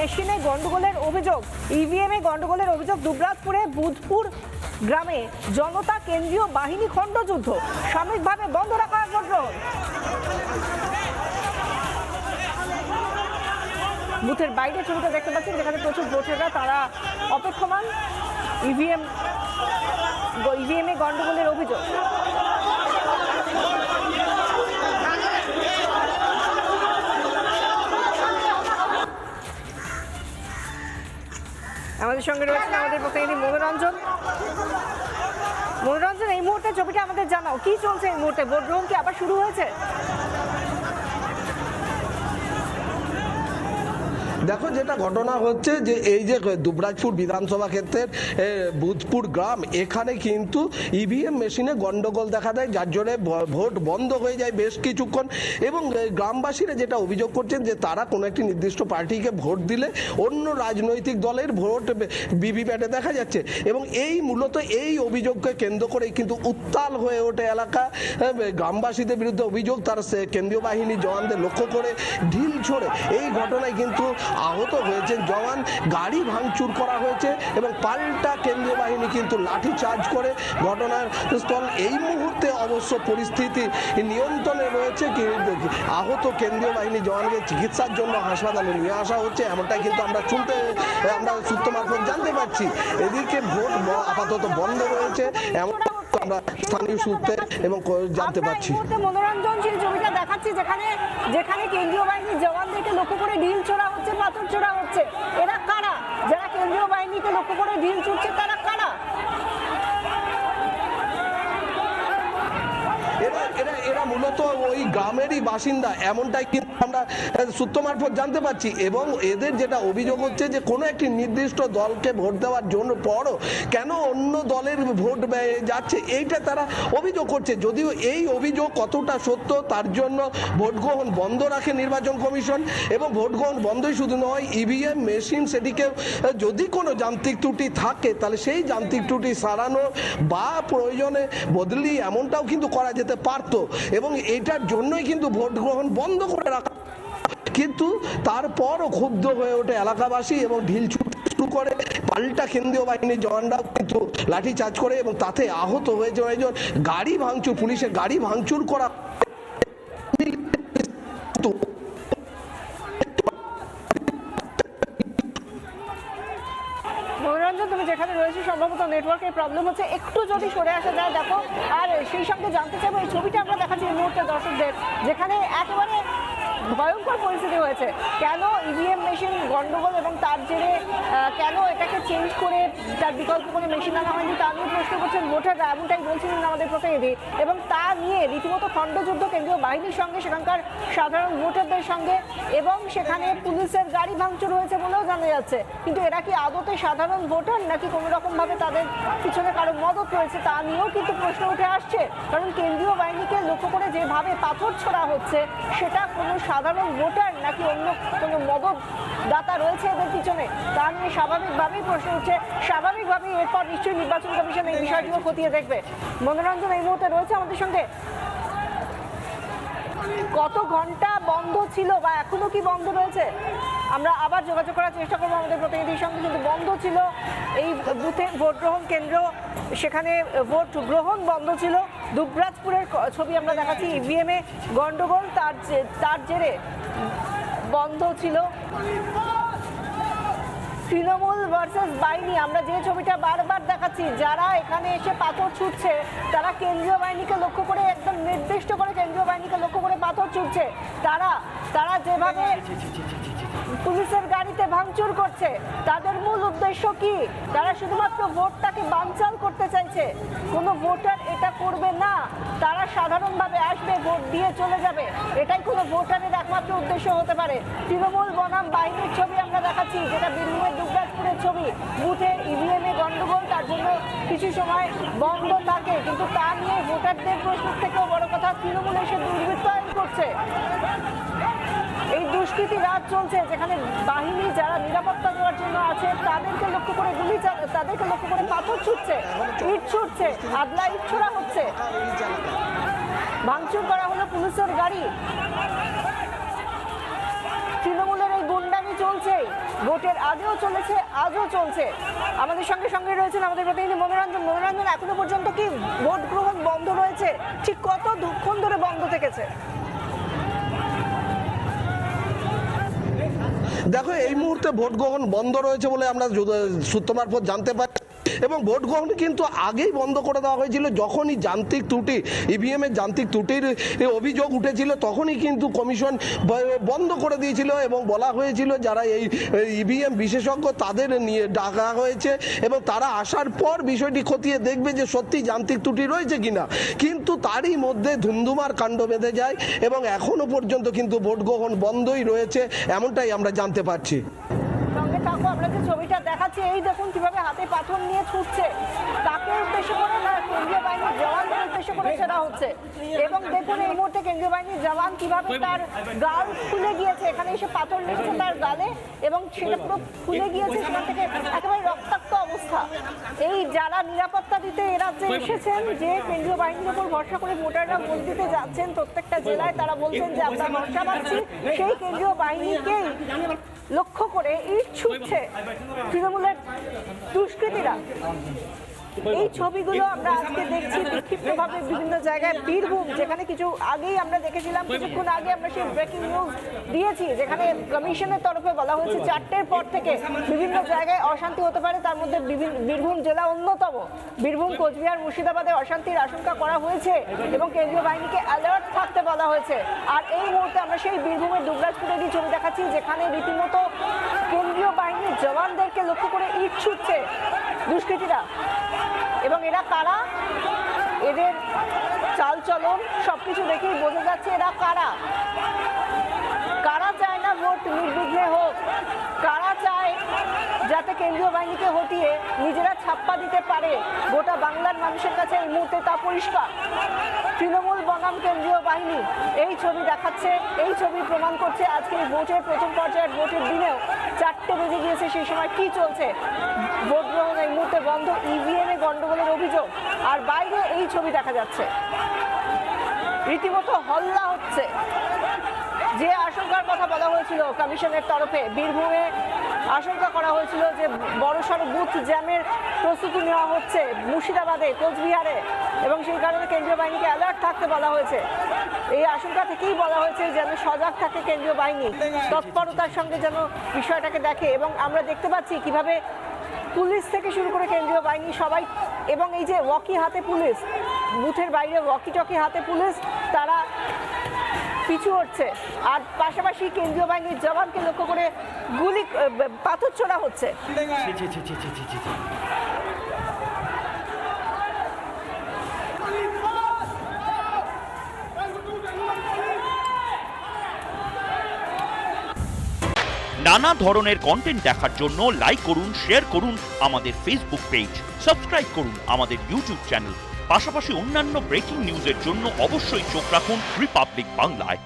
মেশিনে গন্ডগোলের অভিযোগ, ইভিএমে গন্ডগোলের অভিযোগ। দুবরাজপুরে বুধপুর গ্রামে জনতা কেন্দ্রীয় বাহিনী খণ্ডযুদ্ধ, সাময়িকভাবে বন্ধ রাখা হয় ভোট গ্রহণ। বুথের বাইরে ছবিটা দেখতে পাচ্ছেন, যেখানে প্রচুর ভোটাররা তারা অপেক্ষমান। ইভিএমে গন্ডগোলের অভিযোগ। আমাদের সঙ্গে রয়েছেন আমাদের প্রতিনিধি মনোরঞ্জন। মনোরঞ্জন, এই মুহূর্তে ছবিটা আমাদের জানাও, কি চলছে এই মুহূর্তে? ভোট গ্রহণ কি আবার শুরু হয়েছে? দেখো, যেটা ঘটনা হচ্ছে যে এই যে দুবরাজপুর বিধানসভা ক্ষেত্রের বুধপুর গ্রাম, এখানে কিন্তু ইভিএম মেশিনে গন্ডগোল দেখা দেয়, যার জন্য ভোট বন্ধ হয়ে যায় বেশ কিছুক্ষণ। এবং গ্রামবাসীরা যেটা অভিযোগ করছেন যে তারা কোনো একটি নির্দিষ্ট পার্টিকে ভোট দিলে অন্য রাজনৈতিক দলের ভোট ভিভিপ্যাটে দেখা যাচ্ছে। এবং মূলত এই অভিযোগকে কেন্দ্র করেই কিন্তু উত্তাল হয়ে ওঠে এলাকা। গ্রামবাসীদের বিরুদ্ধে অভিযোগ, তারা কেন্দ্রীয় বাহিনী জওয়ানদের লক্ষ্য করে ঢিল ছোড়ে। এই ঘটনায় কিন্তু আহত হয়েছেন জওয়ান, গাড়ি ভাঙচুর করা হয়েছে এবং পাল্টা কেন্দ্রীয় বাহিনী কিন্তু লাঠি চার্জ করে ঘটনার স্থল। এই মুহূর্তে অবশ্য পরিস্থিতি নিয়ন্ত্রণে রয়েছে। আহত কেন্দ্রীয় বাহিনী জওয়ানকে চিকিৎসার জন্য হাসপাতালে নিয়ে আসা হচ্ছে, এমনটাই কিন্তু আমরা সূত্র মারফত জানতে পারছি। এদিকে ভোট আপাতত বন্ধ রয়েছে, এমন আমরা স্থানীয় সূত্রে এবং জানতে পারছি। মনোরঞ্জন, সেই ছবিটা দেখাচ্ছি যেখানে কেন্দ্রীয় বাহিনীর জওয়ানদেরকে লক্ষ্য করে ঢিল ছোড়া হচ্ছে, পাথর ছোড়া হচ্ছে। এরা কারা? যারা কেন্দ্রীয় বাহিনীকে লক্ষ্য করে ঢিল ছুটছে তারা কারা? এরা মূলত ওই গ্রামেরই বাসিন্দা, এমনটাই কিন্তু আমরা সূত্র মারফত জানতে পারছি। এবং এদের যেটা অভিযোগ হচ্ছে যে কোনো একটি নির্দিষ্ট দলকে ভোট দেওয়ার জন্য পরও কেন অন্য দলের ভোট যাচ্ছে, এইটা তারা অভিযোগ করছে। যদিও এই অভিযোগ কতটা সত্য তার জন্য ভোট গ্রহণ বন্ধ রাখে নির্বাচন কমিশন। এবং ভোট গ্রহণ বন্ধই শুধু নয়, ইভিএম মেশিন সেটিকে যদি কোনো যান্ত্রিক ত্রুটি থাকে তাহলে সেই যান্ত্রিক ত্রুটি সারানো বা প্রয়োজনে বদলি এমনটাও কিন্তু করা যেতে পারতো। এবং এটার জন্যই কিন্তু ভোট গ্রহণ বন্ধ করে রাখা। কিন্তু তারপরও ক্ষুব্ধ হয়ে ওঠে এলাকাবাসী এবং ঢিল শুরু করে। পাল্টা কেন্দ্রীয় বাহিনীর জওয়ানরাও কিন্তু লাঠি চার্জ করে এবং তাতে আহত হয়েছে একজন। গাড়ি ভাঙচুর, পুলিশের গাড়ি ভাঙচুর করা। মনোরঞ্জন, তুমি যেখানে রয়েছে সম্ভবত নেটওয়ার্কের প্রবলেম হচ্ছে, একটু যদি সরে আসা যায় দেখো। আর সেই সঙ্গে জানতে চাইবো, এই ছবিটা আমরা দেখাচ্ছি এই মুহূর্তে দর্শকদের, যেখানে একেবারে ভয়ঙ্কর পরিস্থিতি হয়েছে। কেন ইভিএম মেশিন গন্ডগোল এবং তার জেরে কেন এটাকে চেঞ্জ করে তার বিকল্প কোনো মেশিন আনা হয়নি তা নিয়ে প্রশ্ন করছেন ভোটাররা, এমনটাই বলছিলেন আমাদের প্রতিনিধি। এবং তা নিয়ে রীতিমতো খণ্ডযুদ্ধ কেন্দ্রীয় বাহিনীর সঙ্গে, সেখানকার সাধারণ ভোটারদের সঙ্গে, এবং সেখানে পুলিশের গাড়ি ভাঙচুর হয়েছে বলেও জানা যাচ্ছে। কিন্তু এরা কি আদতে সাধারণ ভোটার নাকি কোনো রকমভাবে তাদের পিছনে কারো মদত রয়েছে তা নিয়েও কিন্তু প্রশ্ন উঠে আসছে। কারণ কেন্দ্রীয় বাহিনীকে লক্ষ্য করে যেভাবে পাথর ছোড়া হচ্ছে, সেটা কোনো সাধারণ ভোটার নাকি অন্য কোনো মদত দাতা রয়েছে এদের পিছনে, তা নিয়ে স্বাভাবিকভাবেই প্রশ্ন উঠছে। স্বাভাবিকভাবেই এরপর নিশ্চয়ই নির্বাচন কমিশন এই বিষয়টিও খতিয়ে দেখবে। মনোরঞ্জন এই মুহূর্তে রয়েছে আমাদের সঙ্গে। কত ঘন্টা বন্ধ ছিল বা এখনো কি বন্ধ রয়েছে? আমরা আবার যোগাযোগ করার চেষ্টা করবো আমাদের প্রতিনিধির সঙ্গে। কিন্তু বন্ধ ছিল এই বুথে ভোট গ্রহণ কেন্দ্র, সেখানে ভোট গ্রহণ বন্ধ ছিল। দুবরাজপুরের ছবি আমরা দেখাচ্ছি, ইভিএমে গন্ডগোল, তার জেরে বন্ধ ছিল। তৃণমূল ভার্সেস বাহিনী, আমরা যে ছবিটা বারবার দেখাচ্ছি, যারা এখানে এসে পাথর ছুটছে তারা কেন্দ্রীয় বাহিনীকে লক্ষ্য করে, একদম নির্দিষ্ট করে কেন্দ্রীয় বাহিনীকে লক্ষ্য করে পাথর ছুটছে। তারা যেভাবে পুলিশের গাড়িতে ভাঙচুর করছে, তাদের মূল উদ্দেশ্য কি? তারা শুধুমাত্র ভোটটাকে বানচাল করতে চাইছে। কোনো ভোটার এটা করবে না, তারা সাধারণভাবে আসবে, ভোট দিয়ে চলে যাবে, এটাই কোনো ভোটারের একমাত্র উদ্দেশ্য হতে পারে। তৃণমূল বনাম বাহিনীর ছবি আমরা দেখাচ্ছি, যেটা বীরভূমের দুবরাজপুরের ছবি। বুথে ইভিএমে গন্ডগোল, তার জন্য কিছু সময় বন্ধ থাকে, কিন্তু তা নিয়ে ভোটারদের প্রশ্ন থেকেও বড় কথা, তৃণমূল এসে দুর্বৃত্তায়ন করছে। এই দুষ্কৃতি রাত চলছে, যেখানে বাহিনী যারা নিরাপত্তা দেওয়ার জন্য আছে তাদেরকে লক্ষ্য করে তাদেরকে লক্ষ্য করে পাথর ছুটছে, ইট ছুটছে, আদলা ইট ছোড়া হচ্ছে, ভাঙচুর করা হলো পুলিশের গাড়ি। তৃণমূলের এই গুন্ডামি চলছে। চলছেই, ভোটের আগেও চলেছে, আজও চলছে। আমাদের সঙ্গে সঙ্গে রয়েছেন আমাদের প্রতিনিধি মনোরঞ্জন, এখনো পর্যন্ত কি ভোট গ্রহণ বন্ধ রয়েছে? ঠিক কতক্ষণ ধরে বন্ধ থেকেছে? দেখো, এই মুহূর্তে ভোট গ্রহণ বন্ধ রয়েছে বলে আমরা সূত্র মারফত জানতে পারি, এবং ভোট গ্রহণ কিন্তু আগেই বন্ধ করে দেওয়া হয়েছিল। যখনই যান্ত্রিক ত্রুটি, ইভিএম এর যান্ত্রিক ত্রুটির অভিযোগ উঠেছিল, তখনই কিন্তু কমিশন বন্ধ করে দিয়েছিল এবং বলা হয়েছিল যারা এই ইভিএম বিশেষজ্ঞ তাদের নিয়ে ডাকা হয়েছে এবং তারা আসার পর বিষয়টি খতিয়ে দেখবে যে সত্যি যান্ত্রিক ত্রুটি রয়েছে কিনা। কিন্তু তারই মধ্যে ধুমধুমার কাণ্ড বেঁধে যায় এবং এখনো পর্যন্ত কিন্তু ভোট গ্রহণ বন্ধই রয়েছে, এমনটাই আমরা জানতে পারছি। সঙ্গে থাকো, আমরা যে ছবিটা দেখাচ্ছি, এই দেখুন কিভাবে হাতে পাথর নিয়ে ছুটছে, তাকে উদ্দেশ্য করে না কেন্দ্রীয় বাহিনীর জওয়ানদের উদ্দেশ্য করে ছেড়া হচ্ছে। এবং দেখুন এই মুহূর্তে কেন্দ্রীয় বাহিনীর জওয়ান কিভাবে তার গাল ফুলে গিয়েছে, এখানে এসে পাথর লেগেছে তার গালে এবং সেটা পুরো ফুলে গিয়েছে, সেখান থেকে একেবারে রক্তাক্ত অবস্থা। এই যারা নিরাপত্তা দিতে এ রাজ্যে এসেছেন, যে কেন্দ্রীয় বাহিনীর উপর ভরসা করে ভোটাররা ভোট দিতে যাচ্ছেন প্রত্যেকটা জেলায়, তারা বলছেন যে আমরা ভরসা পাচ্ছি সেই কেন্দ্রীয় বাহিনীকেই লক্ষ্য করে ইট ছুটছে তৃণমূলের দুষ্কৃতীরা। এই ছবিগুলো আমরা আজকে দেখছি বিক্ষিপ্তভাবে বিভিন্ন জায়গায়। বীরভূম, যেখানে কিছু আগেই আমরা দেখেছিলাম, কিছুক্ষণ আগে আমরা সেই ব্রেকিং নিউজ দিয়েছি, যেখানে কমিশনের তরফে বলা হয়েছে 4টের পর থেকে বিভিন্ন জায়গায় অশান্তি হতে পারে, তার মধ্যে বীরভূম জেলা অন্যতম। বীরভূম, কোচবিহার, মুর্শিদাবাদে অশান্তির আশঙ্কা করা হয়েছে এবং কেন্দ্রীয় বাহিনীকে অ্যালার্ট থাকতে বলা হয়েছে। আর এই মুহূর্তে আমরা সেই বীরভূমের দুবরাজপুরেরই ছবি দেখাচ্ছি, যেখানে রীতিমতো কেন্দ্রীয় বাহিনীর জওয়ানদেরকে লক্ষ্য করে ইট ছুটছে দুষ্কৃতীরা। এবং এরা কারা, এদের চালচলন সবকিছু দেখেই বোঝা যাচ্ছে এরা কারা। কারা চায় না ভোট নির্বিঘ্নে হোক, কারা চায় যাতে কেন্দ্রীয় বাহিনীকে হটিয়ে নিজেরা ছাপ্পা দিতে পারে, গোটা বাংলার মানুষের কাছে এই মুহূর্তে তা পরিষ্কার। তৃণমূল বনাম কেন্দ্রীয় বাহিনী এই ছবি দেখাচ্ছে, এই ছবি প্রমাণ করছে আজকে ভোটের প্রথম পর্যায়ের ভোটের দিনেও 4টে বেজে গিয়েছে, সেই সময় কি চলছে। ভোট গ্রহণ এই মুহূর্তে বন্ধ, ইভিএম এ গন্ডগোলের অভিযোগ, আর বাইরে এই ছবি দেখা যাচ্ছে, রীতিমতো হল্লা হচ্ছে। যে আশঙ্কার কথা বলা হয়েছিল কমিশনের তরফে, বীরভূমে আশঙ্কা করা হয়েছিল যে বড়সড় বুথ জ্যামের প্রস্তুতি নেওয়া হচ্ছে মুর্শিদাবাদে, কোচবিহারে, এবং সেই কারণে কেন্দ্রীয় বাহিনীকে অ্যালার্ট থাকতে বলা হয়েছে। এই আশঙ্কা থেকেই বলা হয়েছে যেন সজাগ থাকে কেন্দ্রীয় বাহিনী, তৎপরতার সঙ্গে যেন বিষয়টাকে দেখে। এবং আমরা দেখতে পাচ্ছি কিভাবে পুলিশ থেকে শুরু করে কেন্দ্রীয় বাহিনী সবাই, এবং এই যে ওয়াকি হাতে পুলিশ, বুথের বাইরে ওয়াকি টকি হাতে পুলিশ, তারা পিছু হচ্ছে। আর পাশাপাশি কেন্দ্রীয় বাহিনীর জওয়ানকে লক্ষ্য করে গুলি, পাথর ছোড়া হচ্ছে। নানা ধরনের কন্টেন্ট দেখার জন্য লাইক করুন, শেয়ার করুন আমাদের ফেসবুক পেজ, সাবস্ক্রাইব করুন আমাদের ইউটিউব চ্যানেল। পাশাপাশি অন্যান্য ব্রেকিং নিউজের জন্য অবশ্যই চোখ রাখুন রিপাবলিক বাংলায়।